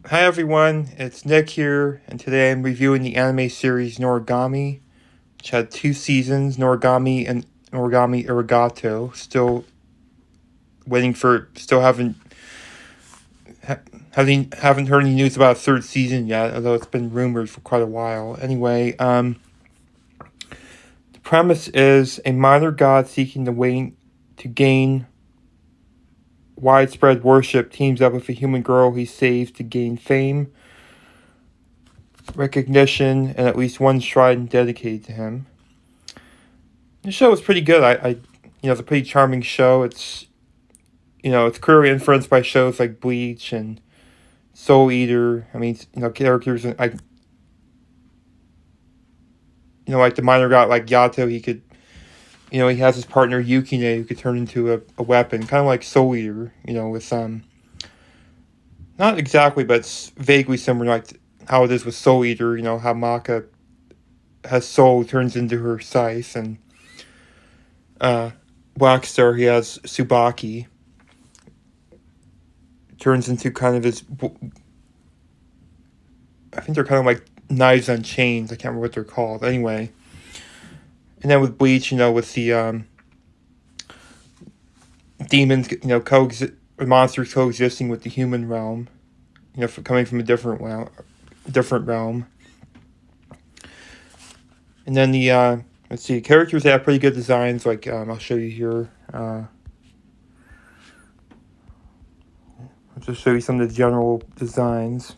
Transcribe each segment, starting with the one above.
Hi everyone, it's Nick here, and today I'm reviewing the anime series Noragami, which had 2 seasons, Noragami and Noragami Arigato. Still haven't heard any news about a third season yet, although it's been rumored for quite a while. Anyway, the premise is a minor god seeking to gain widespread worship teams up with a human girl he saves to gain fame, recognition, and at least one shrine dedicated to him. The show was pretty good. It's a pretty charming show. It's clearly influenced by shows like Bleach and Soul Eater. I mean, characters like the minor god like Yato. He has his partner Yukine who could turn into a weapon, kind of like Soul Eater. With not exactly, but it's vaguely similar, like how it is with Soul Eater. How Maka has soul turns into her scythe, and Black Star, he has Tsubaki, turns into kind of his. I think they're kind of like knives on chains. I can't remember what they're called. Anyway, and then with Bleach, with the demons, monsters coexisting with the human realm, coming from a different realm. And then the let's see, characters have pretty good designs. Like I'll show you here. I'll just show you some of the general designs.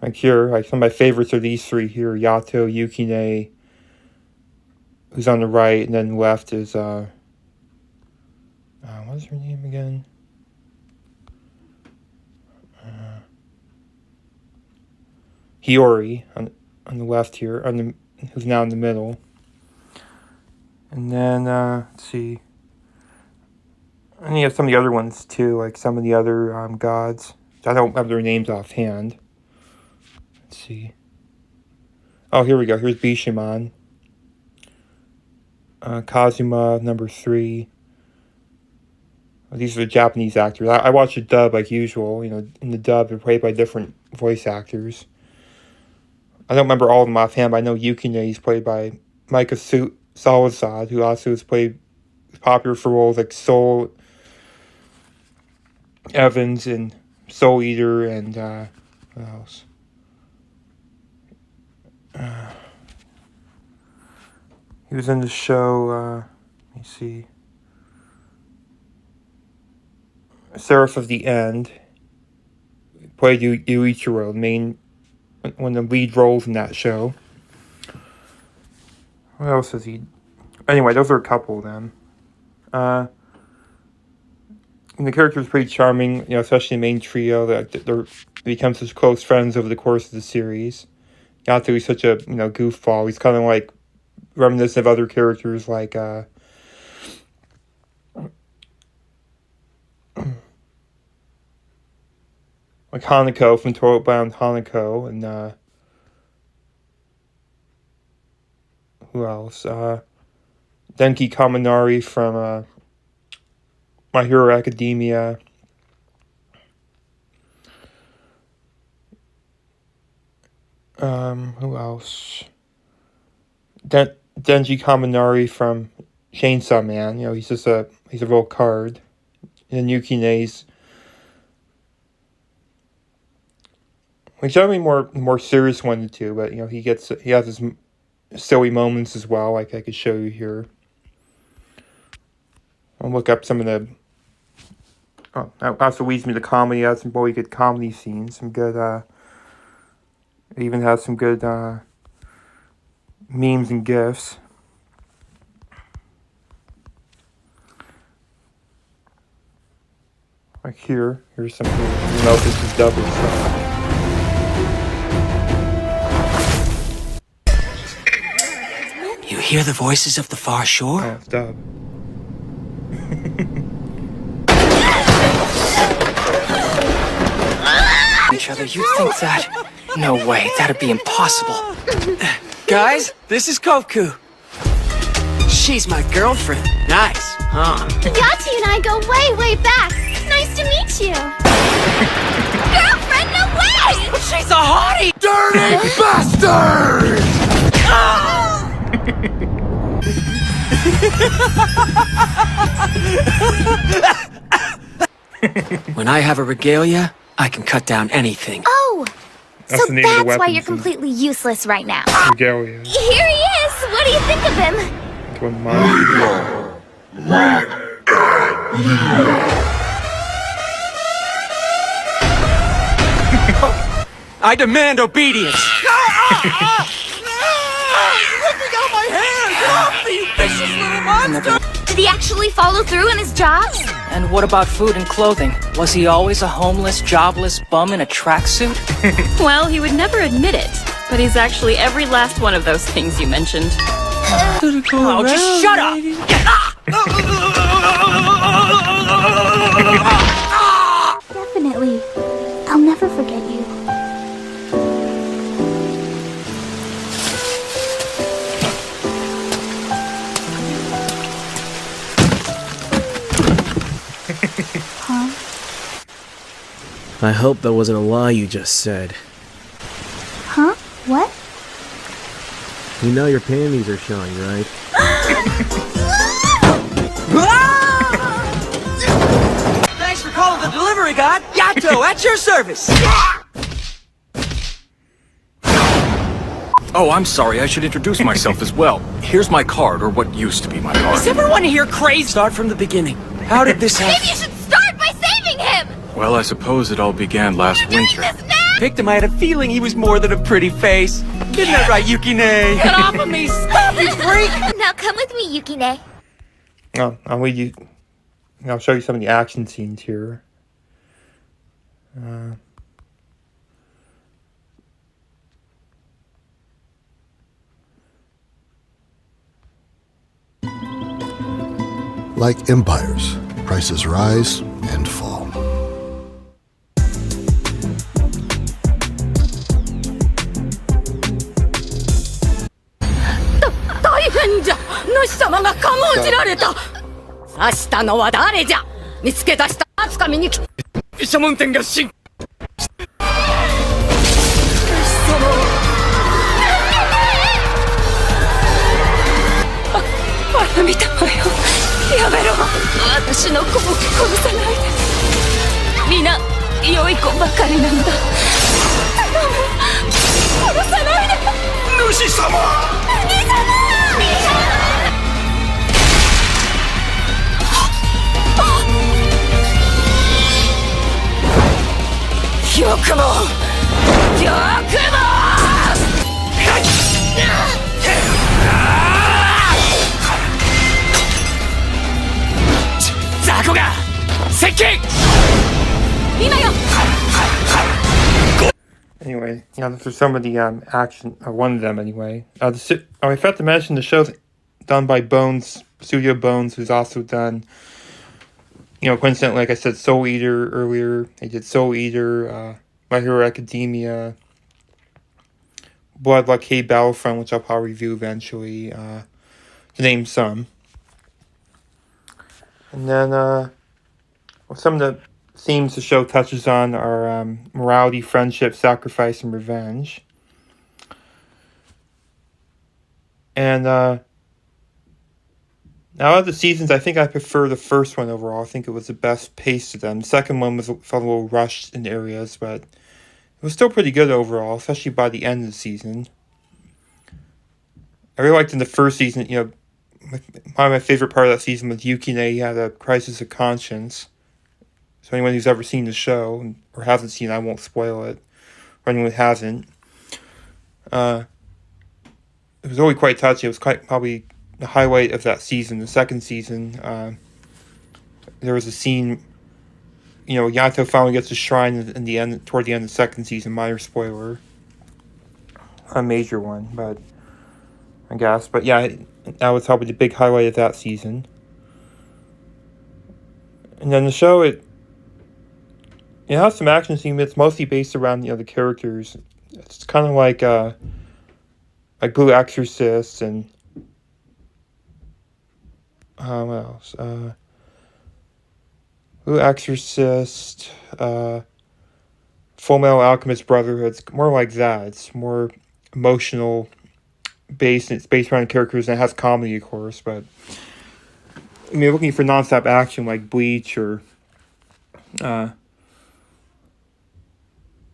Like here, like some of my favorites are these three here: Yato, Yukine, who's on the right, and then left is what is her name again? Hiyori on the left here, who's now in the middle. And then let's see. And you have some of the other ones too, like some of the other gods. I don't have their names offhand. Let's see. Oh, here we go. Here's Bishamon. Kazuma, number 3. These are the Japanese actors. I watch the dub like usual. In the dub, they're played by different voice actors. I don't remember all of them offhand, but I know Yukine is played by Micah Salazar, who also is popular for roles like Soul Evans and Soul Eater, and what else? He was in the show, let me see, Seraph of the End. He played Yuichiro, one of the lead roles in that show. What else is he? Anyway, those are a couple of them. And the character's pretty charming, especially the main trio. They become such close friends over the course of the series. Yato is such a goofball. He's kind of like reminiscent of other characters like Hanako from Toilet Bound Hanako, and who else? Denki Kaminari from My Hero Academia. Who else? Denji Kaminari from Chainsaw Man. He's a real card. And then Yukine's, like, generally more serious one than two, but he has his silly moments as well. Like I could show you here. I'll look up some of the. Oh, that also leads me to comedy. It has some really good comedy scenes. Some good. It even has some good memes and gifs. Like here's some. This is double stuff. You hear the voices of the far shore? Yeah, it's dub. Each other, you'd think that. No way, that'd be impossible. Guys, this is Koku. She's my girlfriend. Nice, huh? Yati and I go way, way back. Nice to meet you. Girlfriend, no way! She's a hottie! Dirty bastard! When I have a regalia, I can cut down anything. Oh, That's so the name of the that's why weapons you're in completely useless right now. Regalia. Here he is! What do you think of him? That's one of mine. I demand obedience! Ripping out my hair! Get off me, you vicious little monster! Did he actually follow through in his jobs? And what about food and clothing? Was he always a homeless, jobless bum in a tracksuit? Well, he would never admit it, but he's actually every last one of those things you mentioned. Oh, just shut up! Definitely. I'll never forget you. I hope that wasn't a lie you just said. Huh? What? You know your panties are showing, right? Thanks for calling the delivery guy. Yato, at your service. Oh, I'm sorry. I should introduce myself as well. Here's my card, or what used to be my Is card. everyone here crazy? Start from the beginning. How did this Maybe happen? you should start by saving him! Well, I suppose it all began last You're doing winter. this now! Picked him, I had a feeling he was more than a pretty face. Isn't that right, Yukine? Get off of me! Stop, you freak! Now come with me, Yukine. Oh, I'll lead you. I'll show you some of the action scenes here. Like empires, prices rise and fall. Anyway, those are some of the action, one of them anyway. I forgot to mention the show's done by Bones, Studio Bones, who's also done, coincidentally, like I said, Soul Eater earlier. They did Soul Eater, My Hero Academia, Blood Like Hate Battlefront, which I'll probably review eventually, to name some. And then, some of the themes the show touches on are morality, friendship, sacrifice, and revenge. And out of the seasons, I think I prefer the first one overall. I think it was the best paced of them. The second one felt a little rushed in areas, but it was still pretty good overall, especially by the end of the season. I really liked in the first season, one of my favorite part of that season was Yukine. He had a crisis of conscience. So anyone who's ever seen the show, or hasn't seen it, I won't spoil it. Or anyone who hasn't. It was really quite touching. It was probably the highlight of that season. The second season, there was a scene, Yato finally gets a shrine in the end, toward the end of the second season. Minor spoiler. A major one, but I guess. But yeah, that was probably the big highlight of that season. And then the show, it has some action scenes, but it's mostly based around, the characters. It's kind of like Blue Exorcist and what else? Blue Exorcist, Full Metal Alchemist Brotherhood. It's more like that. It's more emotional based, and it's based around characters, and it has comedy, of course, but I mean, looking for non-stop action like Bleach or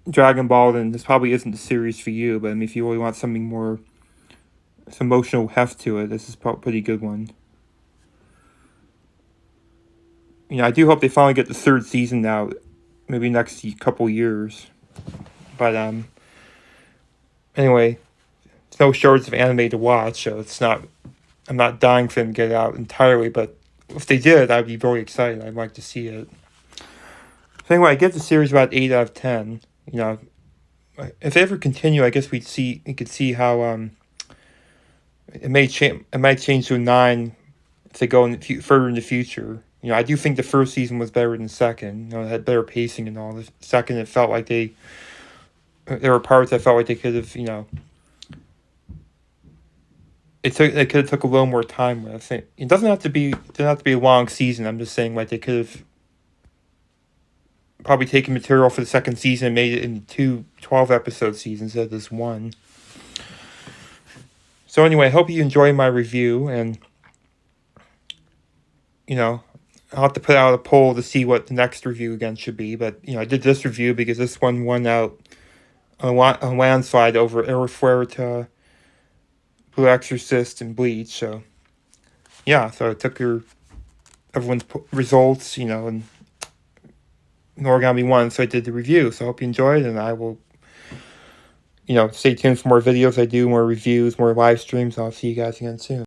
Dragon Ball, then this probably isn't the series for you. But I mean, if you really want something more, some emotional heft to it, this is probably a pretty good one. You know, I do hope they finally get the third season out, maybe next couple years. But anyway, there's no shortage of anime to watch, so it's not. I'm not dying for them to get it out entirely, but if they did, I'd be very excited. I'd like to see it. So anyway, I give the series about 8 out of 10. You know, if they ever continue, I guess we could see how it might change to a 9 if they go further in the future. You know, I do think the first season was better than the second. You know, it had better pacing and all. The second, it felt like there were parts I felt like they could have, you know, they could have took a little more time with. It doesn't have to be a long season. I'm just saying, like, they could have probably taken material for the second season and made it into 2 12-episode seasons instead of this one. So anyway, I hope you enjoyed my review, and you know, I'll have to put out a poll to see what the next review again should be. But you know, I did this review because this one won out on a landslide over El Fuerte, Blue Exorcist, and Bleach. So yeah, so I took everyone's results, you know, and Noragami won, so I did the review. So I hope you enjoyed, and I will, you know, stay tuned for more videos I do, more reviews, more live streams. I'll see you guys again soon.